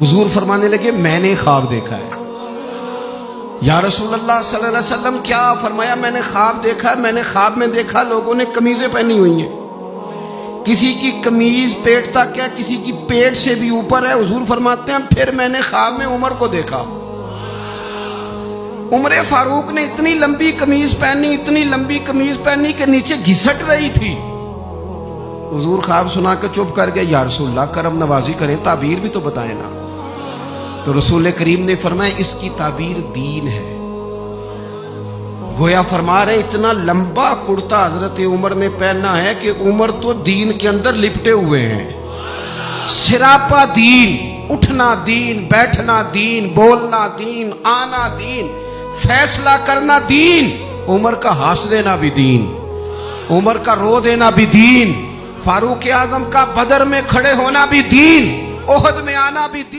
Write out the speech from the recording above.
हुजूर फरमाने लगे मैंने ख्वाब देखा है। या रसूल अल्लाह सल्लल्लाहु अलैहि वसल्लम, क्या फरमाया? मैंने ख्वाब देखा है। मैंने ख्वाब में देखा लोगों ने कमीजें पहनी हुई हैं, किसी की कमीज पेट तक है, किसी की पेट से भी ऊपर है। हुजूर फरमाते हैं फिर मैंने ख्वाब में उमर को देखा। उमर फारूक ने इतनी लंबी कमीज पहनी, इतनी लंबी कमीज पहनी कि नीचे घिसट रही थी। हुजूर ख्वाब सुना के चुप कर गए। या रसूल अल्लाह करम नवाजी करें, ताबीर भी तो बताए ना। तो रसूल करीम ने फरमाया इसकी ताबीर दीन है। गोया फरमा रहे इतना लंबा कुर्ता हजरत उमर ने पहना है कि उमर तो दीन के अंदर लिपटे हुए हैं। सिरापा दीन, उठना दीन, बैठना दीन, बोलना दीन, आना दीन, फैसला करना दीन। उमर का हंस देना भी दीन, उमर का रो देना भी दीन, फारूक आजम का बदर में खड़े होना भी दीन, ओहद में आना भी दीन।